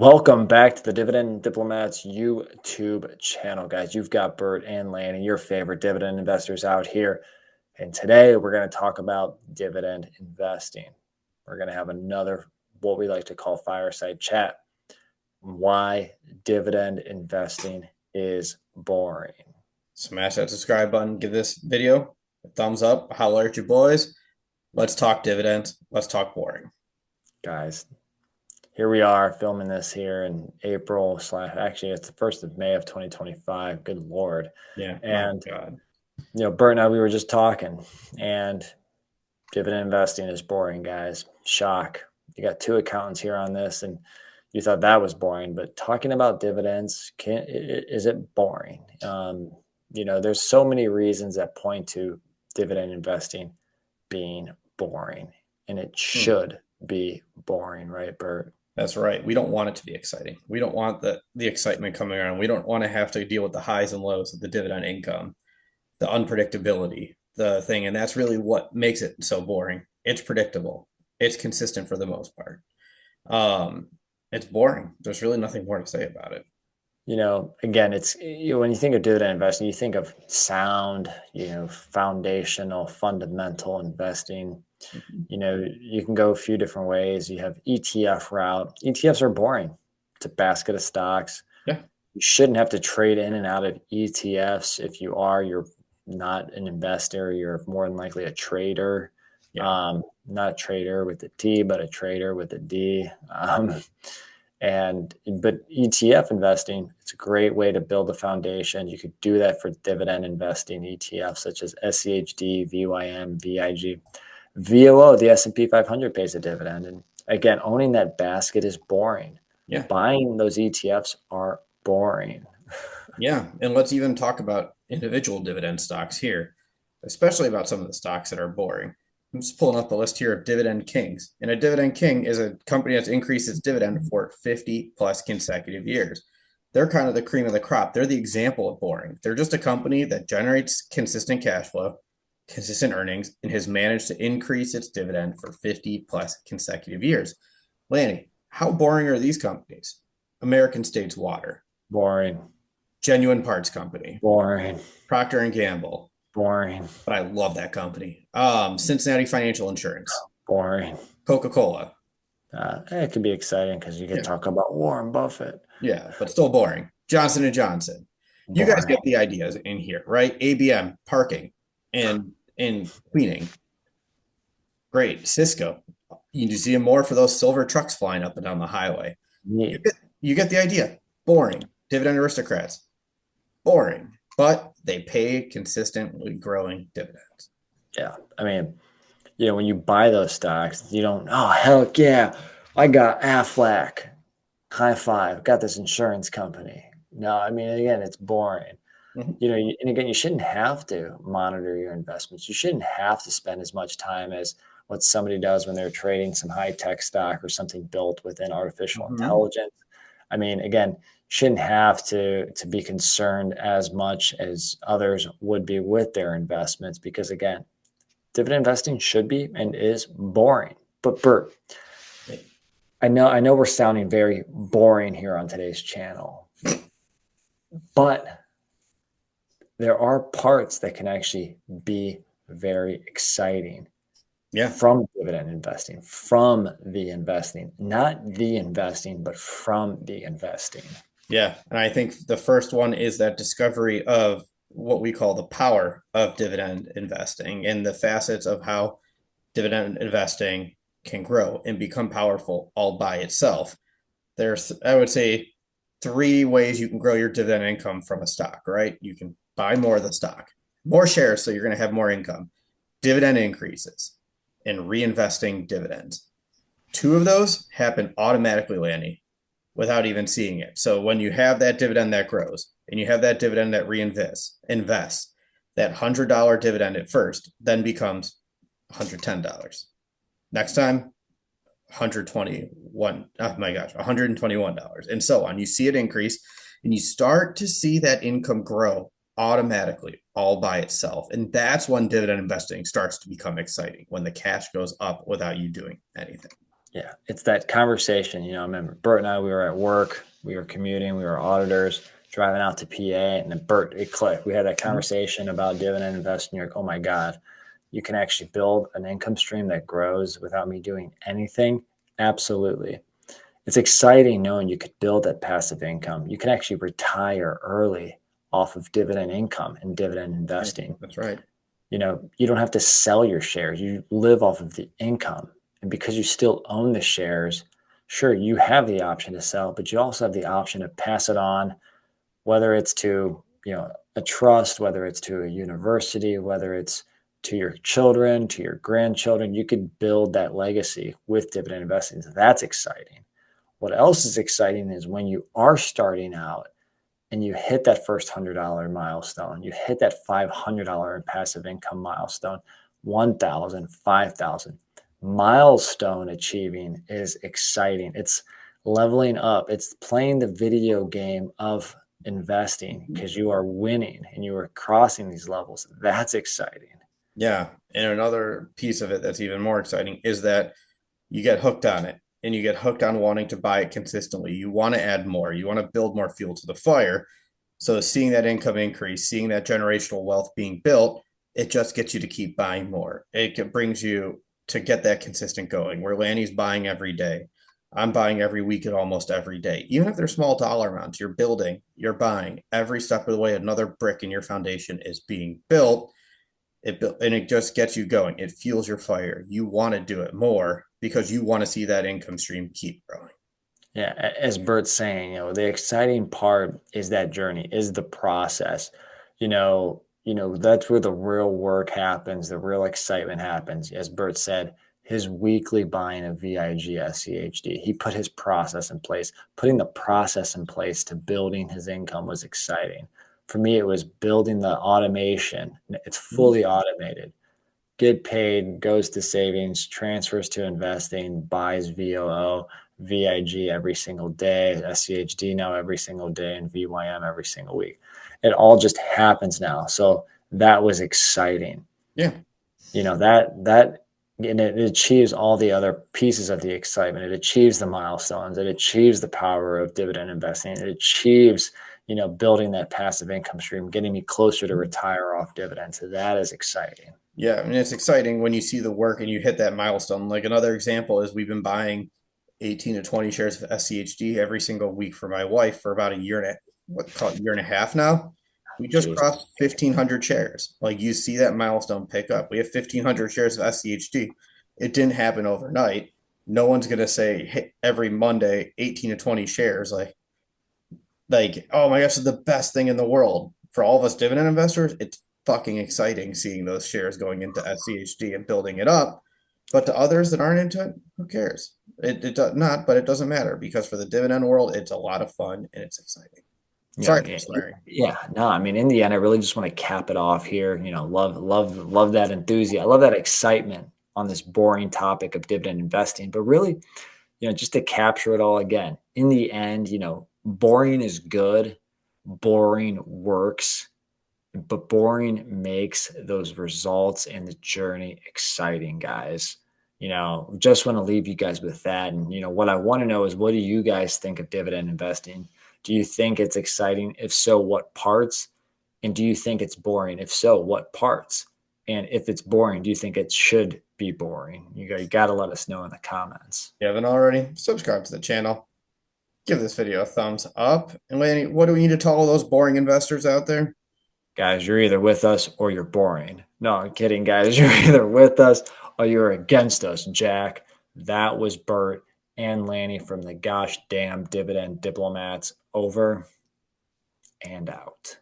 Welcome back to the Dividend Diplomats YouTube channel, guys. You've got Bert and Lanny, your favorite dividend investors out here. And today we're going to talk about dividend investing. We're going to have another, what we like to call fireside chat. Why dividend investing is boring. Smash that subscribe button. Give this video a thumbs up. Holler at your boys. Let's talk dividends. Let's talk boring. Guys, here we are filming this here in April actually it's the 1st of May of 2025. Good Lord. Yeah. And, My God. Bert and I, we were just talking, and dividend investing is boring, guys. Shock. You got two accountants here on this, and you thought that was boring, but talking about dividends, is it boring? There's so many reasons that point to dividend investing being boring, and it should be boring, right, Bert? That's right. We don't want it to be exciting. We don't want the excitement coming around. We don't want to have to deal with the highs and lows of the dividend income, the unpredictability, the thing. And that's really what makes it so boring. It's predictable. It's consistent for the most part. It's boring. There's really nothing more to say about it. Again, it's when you think of dividend investing, you think of sound, foundational, fundamental investing. You can go a few different ways. You have ETF route. ETFs are boring. It's a basket of stocks. Yeah. You shouldn't have to trade in and out of ETFs. If you are, you're not an investor. You're more than likely a trader. Yeah. Not a trader with a T, but a trader with a D. But ETF investing, it's a great way to build a foundation. You could do that for dividend investing ETFs such as SCHD, VYM, VIG, VOO. The S&P 500 pays a dividend. And again, owning that basket is boring. Yeah. Buying those ETFs are boring. Yeah. And let's even talk about individual dividend stocks here, especially about some of the stocks that are boring. I'm just pulling up the list here of dividend kings. And a dividend king is a company that's increased its dividend for 50 plus consecutive years. They're kind of the cream of the crop. They're the example of boring. They're just a company that generates consistent cash flow, consistent earnings, and has managed to increase its dividend for 50 plus consecutive years. Lanny, how boring are these companies? American States Water, Boring. Genuine Parts Company, Boring. Procter and Gamble, Boring. but I love that company. Cincinnati Financial Insurance, Boring. Coca-Cola. It could be exciting because you could Yeah, talk about Warren Buffett. yeah, but still boring. Johnson and Johnson. You guys Boring. get the ideas in here, right? ABM, parking and cleaning. Great. Cisco. You see more for those silver trucks flying up and down the highway. You Neat. get, you get the idea. Boring. Dividend aristocrats. Boring. But they pay consistently growing dividends. Yeah. I mean, when you buy those stocks, you don't, oh, heck yeah, I got Aflac. High five. Got this insurance company. No, I mean, again, it's boring. Mhm. And again, you shouldn't have to monitor your investments. You shouldn't have to spend as much time as what somebody does when they're trading some high tech stock or something built within artificial Mhm. intelligence. I mean, again, shouldn't have to be concerned as much as others would be with their investments because again, dividend investing should be and is boring. But Bert, I know we're sounding very boring here on today's channel, but there are parts that can actually be very exciting Yeah. from dividend investing, from the investing, not the investing, but from the investing. Yeah. And I think the first one is that discovery of what we call the power of dividend investing and the facets of how dividend investing can grow and become powerful all by itself. There's, I would say, three ways you can grow your dividend income from a stock, right? You can buy more of the stock, more shares, so you're going to have more income, dividend increases, and reinvesting dividends. Two of those happen automatically, Lanny, without even seeing it. So when you have that dividend that grows and you have that dividend that invests, that $100 dividend at first then becomes $110. Next time, 121. Oh my gosh, $121 and so on. You see it increase and you start to see that income grow automatically all by itself. And that's when dividend investing starts to become exciting, when the cash goes up without you doing anything. Yeah, it's that conversation. I remember Bert and I, we were at work, we were commuting, we were auditors, driving out to PA, and then Bert, it clicked. We had that Mhm. conversation about dividend investing. You're like, oh my God, you can actually build an income stream that grows without me doing anything. Absolutely. It's exciting knowing you could build that passive income. You can actually retire early off of dividend income and dividend Yeah, investing. that's right. You don't have to sell your shares. You live off of the income. And because you still own the shares, sure, you have the option to sell, but you also have the option to pass it on, whether it's to, a trust, whether it's to a university, whether it's to your children, to your grandchildren. You could build that legacy with dividend investing. So that's exciting. What else is exciting is when you are starting out and you hit that first $100 milestone, you hit that $500 in passive income milestone, 1,000, 5,000. Milestone achieving is exciting. It's leveling up. It's playing the video game of investing because you are winning and you are crossing these levels. That's exciting. Yeah. And another piece of it that's even more exciting is that you get hooked on it and you get hooked on wanting to buy it consistently. You want to add more, you want to build more fuel to the fire. So seeing that income increase, seeing that generational wealth being built, it just gets you to keep buying more. Brings you to get that consistent going where Lanny's buying every day. I'm buying every week and almost every day. Even if they're small dollar amounts, you're building, you're buying. Every step of the way, another brick in your foundation is being built. And it just gets you going. It fuels your fire. You want to do it more because you want to see that income stream keep growing. Yeah, as Bert's saying, the exciting part is that journey, is the process. That's where the real work happens, the real excitement happens. As Bert said, his weekly buying of VIG SCHD, he put his process in place. Putting the process in place to building his income was exciting. For me, it was building the automation. It's fully automated. Get paid, goes to savings, transfers to investing, buys VOO, VIG every single day, SCHD now every single day, and VYM every single week. It all just happens now. So that was exciting. Yeah. That and it achieves all the other pieces of the excitement. It achieves the milestones. It achieves the power of dividend investing. It achieves, building that passive income stream, getting me closer to retire off dividends. So that is exciting. Yeah. I mean, it's exciting when you see the work and you hit that milestone. Like another example is we've been buying 18 to 20 shares of SCHD every single week for my wife for about a year and a year and a half now. We just Jeez. crossed 1,500 shares. Like you see that milestone pick up. We have 1,500 shares of SCHD. It didn't happen overnight. No one's gonna say hey, every Monday 18 to 20 shares. Like oh my gosh, it's the best thing in the world for all of us dividend investors. It's fucking exciting seeing those shares going into SCHD and building it up. But to others that aren't into it, who cares? It does not, but it doesn't matter because for the dividend world, it's a lot of fun and it's exciting. Yeah, Sorry for yeah, swearing. yeah. No, I mean, in the end, I really just want to cap it off here. Love that enthusiasm. I love that excitement on this boring topic of dividend investing. But really, just to capture it all again, in the end, boring is good, boring works, but boring makes those results and the journey exciting, guys. Just want to leave you guys with that. And, what I want to know is what do you guys think of dividend investing? Do you think it's exciting? If so, what parts? And do you think it's boring? If so, what parts? And if it's boring, do you think it should be boring? You got to let us know in the comments. If you haven't already, subscribe to the channel. Give this video a thumbs up. And Lanny, what do we need to tell all those boring investors out there? Guys, you're either with us or you're boring. No, I'm kidding, guys. You're either with us or you're against us, Jack. That was Bert and Lanny from the gosh damn dividend diplomats. Over and out.